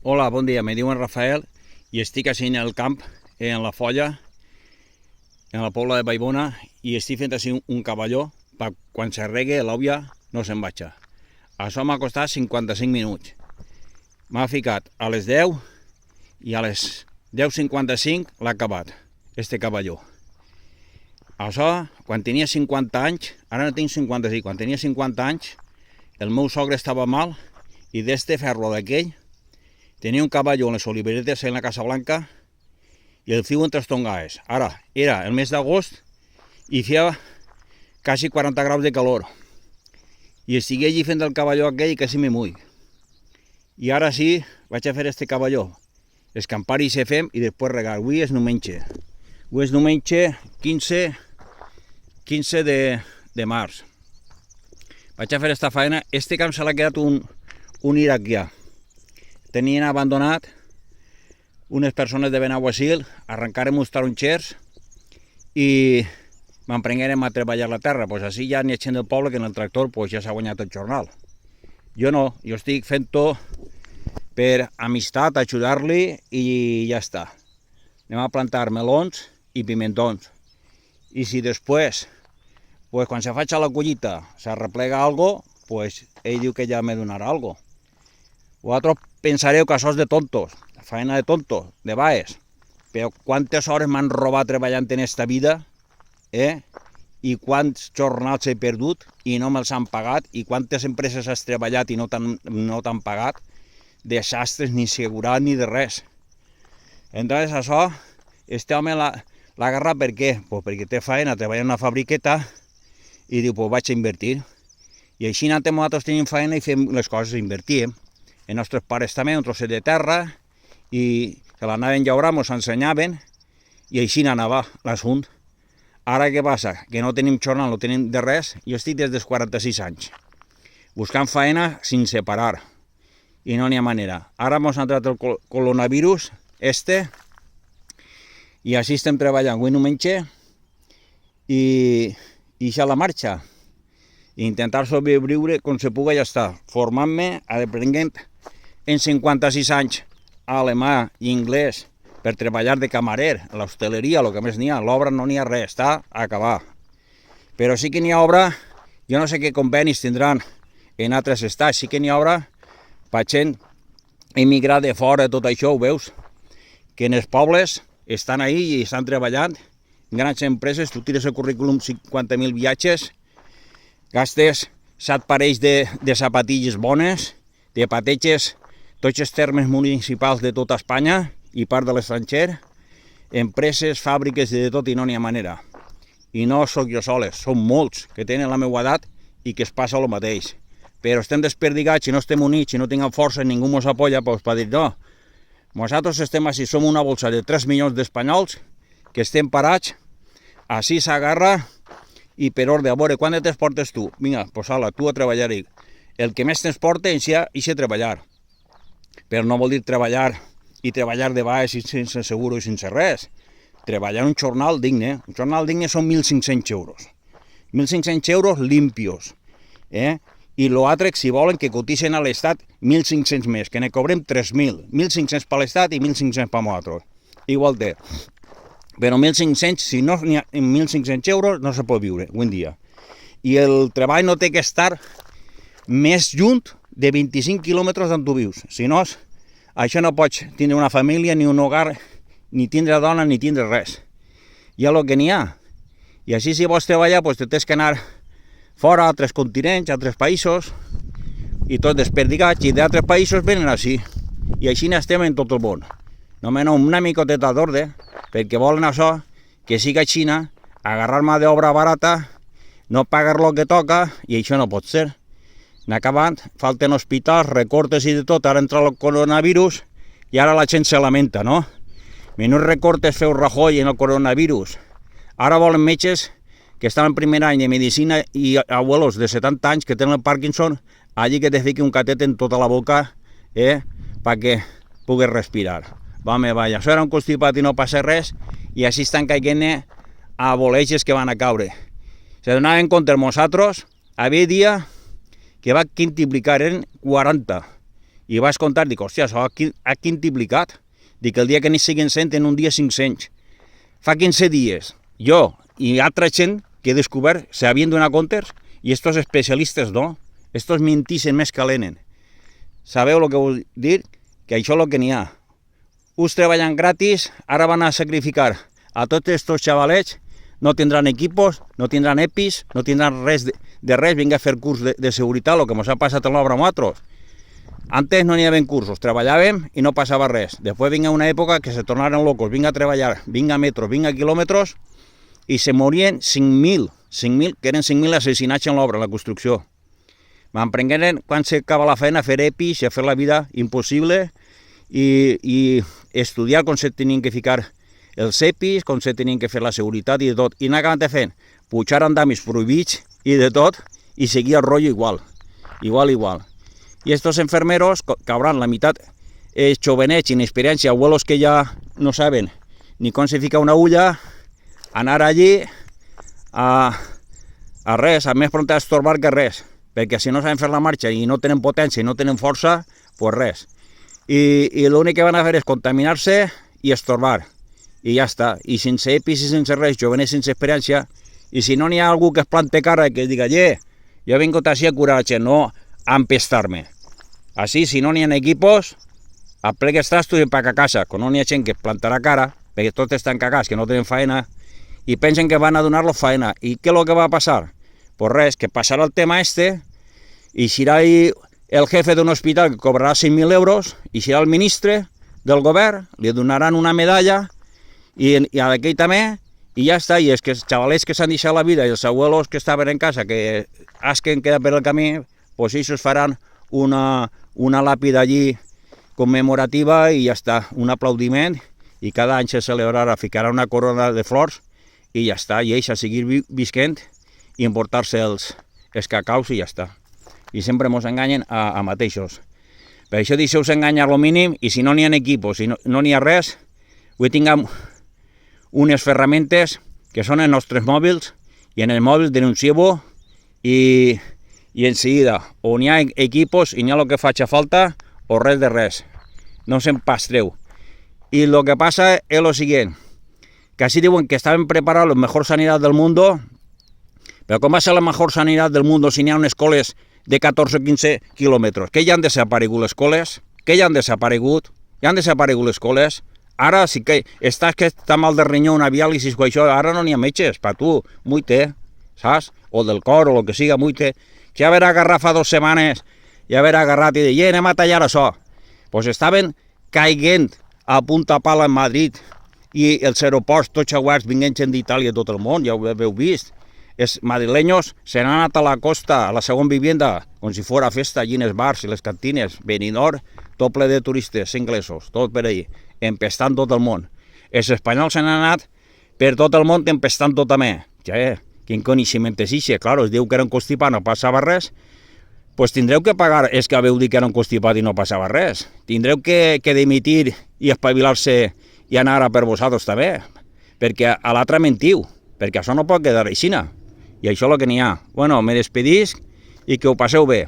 Hola, bon dia, me diuen Rafael i estic així en el camp, en la Folla, en la Pobla de Vallbona, i estic fent així un cavalló per quan s'arregui l'òvia no se'n vagi. Això m'ha costat 55 minuts. M'ha ficat a les 10 i a les 10:55 l'ha acabat, este cavalló. Això, quan tenia 50 anys, ara no tinc 55, quan tenia 50 anys, el meu sogre estava mal i d'este ferro d'aquell tenia un cavalló en les oliveretes en la Casa Blanca i el fiu entre els tongaes. Ara, era el mes d'agost i feia quasi 40 graus de calor. I estigui allí fent el cavalló aquell i quasi me mull. I ara sí, vaig a fer este cavalló. Escampar i se fem i després regar. Avui és diumenge. Avui és diumenge 15 de març. Vaig a fer esta faena. Este camp se l'ha quedat un iraquià. Tenien abandonat unes persones de Benaguasil, arrencàrem uns taronxers i m'emprenguérem a treballar la terra. Pues així ja n'hi ha gent del poble que en el tractor pues, ja s'ha guanyat el jornal. Jo no, jo estic fent-ho per amistat, ajudar-li i ja està. Anem a plantar melons i pimentons. I si després, pues, quan se faci la collita, s'arreplega algo, pues, ell diu que ja me donarà algo. Vosaltres pensareu que això és de tontos, faena de tontos, de baes, però quantes hores m'han robat treballant en esta vida, i quants jornals he perdut i no me'ls han pagat, i quantes empreses has treballat i no t'han pagat, desastres, ni segurat, ni de res. Entonces això, este home l'ha agarrat per què? Pues perquè té faena, treballa en una fabriqueta i diu, pues vaig a invertir. I així nosaltres tenim faena i fem les coses, invertíem. Els nostres pares també, un trosset de terra, i se l'anaven llaurar, ens ensenyaven, i així anava l'assunt. Ara què passa? Que no tenim jornal, no tenim de res, jo estic des dels 46 anys, buscant faena sense parar, i no n'hi ha manera. Ara ens ha entrat el coronavirus, i així estem treballant avui diumenge, i ja la marxa. Intentar sobreviure com se pugui ja està, formant-me, aprenent en 56 anys alemà i anglès per treballar de camarer, a l'hostaleria, el que més n'hi ha, l'obra no n'hi ha res, està a acabar. Però sí que n'hi ha obra, jo no sé què convenis tindran en altres estats, sí que n'hi ha obra per gent emigrar de fora, tot això, ho veus? Que en els pobles estan ahí i estan treballant, grans empreses, tu tires el currículum 50.000 viatges, gastes 7 parells de sapatilles bones, de patetges tots els termes municipals de tota Espanya i part de l'estranger, empreses, fàbriques de tot i no n'hi ha manera. I no sóc jo soles, són molts que tenen la meva edat i que es passa el mateix. Però estem desperdigats, si no estem units, si no tinguem força, ningú ens apoya, doncs per dir no. Nosaltres estem així, som una bolsa de 3 milions d'espanyols que estem parats, així s'agarra i per ordre, a veure, quant de temps portes tu? Vinga, pues ala, tu a treballar-hi. El que més temps porta és ja treballar. Però no vol dir treballar i treballar de baix i sense seguro i sense res. Treballar un jornal digne. Un jornal digne són 1.500 euros. 1.500 euros limpios. I l'altre, si volen, que cotitzen a l'Estat 1.500 més, que ne cobrem 3.000. 1.500 per l'Estat i 1.500 per nosaltres. Igual té. Però 1.500, si no n'hi ha 1.500 euros, no se pot viure, avui en dia. I el treball no té que estar més junt de 25 quilòmetres d'on tu vius. Si no, això no pots tindre una família, ni un hogar, ni tindre dona, ni tindre res. Hi ha el que n'hi ha. I així, si vols treballar, doncs te tens que anar fora, a altres continents, a altres països, i tots desperdigats, i d'altres països venen així. I així n'estem en tot el món. Només una micoteta d'ordre, perquè volen això, que siga Xina, agarrar mà d'obra barata, no pagar lo que toca, i això no pot ser. N'acabant, falten hospitals, recortes i de tot, ara entra el coronavirus i ara la gent se lamenta, no? Menys recortes feu Rajoy en el coronavirus. Ara volen metges que estan en primer any de medicina i abuelos de 70 anys que tenen el Parkinson, allí que te fiqui un catet en tota la boca, perquè puguis respirar. Vame, vaya, això era un constipat i no passa res, i així estan caient a boleges que van a caure. Se donaven compte nosaltres, havia dia que va quintuplicar en 40, I vaig comptar, dic, hòstia, això ha quintuplicat. Dic, el dia que n'hi siguin 100, en un dia 500. Fa 15 dies, jo i altra gent que he descobert s'havien donat comptes i estos especialistes no. Estos mentixen més que l'enen. Sabeu el que vull dir? Que això és el que n'hi ha. Uns treballant gratis, ara van a sacrificar a tots estos xavalets, no tindran equipos, no tindran EPIs, no tindran res de res, vinga a fer curs de seguretat, el que ens ha passat a l'obra amb nosaltres. Antes no n'hi havia cursos, treballàvem i no passava res. Després vinga una època que se tornaren locos, vinga a treballar, vinga a metros, vinga a quilòmetres, i se morien 5.000, que eren 5.000 assassinats en l'obra, en la construcció. M'emprengueren quan s'acaba la feina a fer EPIs i a fer la vida impossible i estudiar com se tenien que ficar els EPIs, com se tenien que fer la seguretat i de tot. I n'acabant fent, pujar andamis prohibits i de tot, i seguir el rotllo igual. Y estos enfermeros, cabrón, la mitad jovenets, sin experiencia, abuelos que ya no saben ni cómo se fica una ulla, anar allí a res, a més pronto a estorbar que res, perquè si no saben fer la marxa i no tenen potència i no tenen força, pues res. I l'únic que van a fer és contaminar-se i estorbar, i ja està. I sense EPIs i sense res, jovenets sense experiència, i si no n'hi ha algú que es plante cara i que diga, jo he vingut així a curar la gent, no a empestar-me. Así, si no n'hi ha equipos, aplegues trastos i empaca a casa, que no n'hi ha gent que es plantarà cara, perquè tots estan cagats, que no tenen faena, i pensen que van a donar-los faena. I què és el que va passar? Pues res, que passarà el tema i serà el jefe d'un hospital que cobrarà 5.000 euros, i serà el ministre del govern, li donaran una medalla, i a aquell també, i ja està. I és que els xavalets que s'han deixat la vida i els abuelos que estaven en casa, que asquen queda per el camí, pues ells faran una làpida allí commemorativa i ja està, un aplaudiment, i cada any se celebrarà, ficarà una corona de flors i ja està, i ells a seguir visquent i emportar-se els cacaus i ja està. I sempre ens enganyen a mateixos. Per això deixeu-se enganyar lo mínim, i si no n'hi ha equipos, si no n'hi ha res, avui tinguem unes ferramentes que són els nostres mòbils, i en el mòbil denuncieu-ho i enseguida, o n'hi ha equipos i n'hi ha el que faci falta, o res de res. No se'n pastreu. Y lo que pasa es lo siguiente, que así diuen que estaban preparados la mejor sanidad del mundo, pero ¿cómo va a ser la mejor sanidad del mundo si n'hi ha unes escoles de 14 o 15 quilòmetres? Que ja han desaparegut les escoles? Que ja han desaparegut? Ja han desaparegut les escoles? Ara sí que estàs que està mal de rinyó, una diàlisis o això, ara no n'hi ha metges, per tu, muy té, saps? O del cor o el que siga, muy té. Que ja haver agarrat fa 2 setmanes, ja haver agarrat i dir, anem a tallar això. Pues estaven caiguent a punta pala en Madrid i els aeroports tots oberts, vinguent gent d'Itàlia tot el món, ja ho heu vist. Els madrileños se n'han anat a la costa, a la segona vivienda, com si fora festa allí en els bars i les cantines, Benidorm, tot ple de turistes inglesos, tot per allí, empestant tot el món. Els espanyols se n'han anat per tot el món empestant tot també. Ja, quin coneixement és això? Clar, es diu que era un constipat, no passava res, doncs tindreu que pagar els que haveu dit que era un constipat i no passava res. Tindreu que dimitir i espavilar-se i anar a per vosaltres també, perquè a l'altre mentiu, perquè això no pot quedar així. I això és el que n'hi ha. Bueno, me despedisc i que ho passeu bé.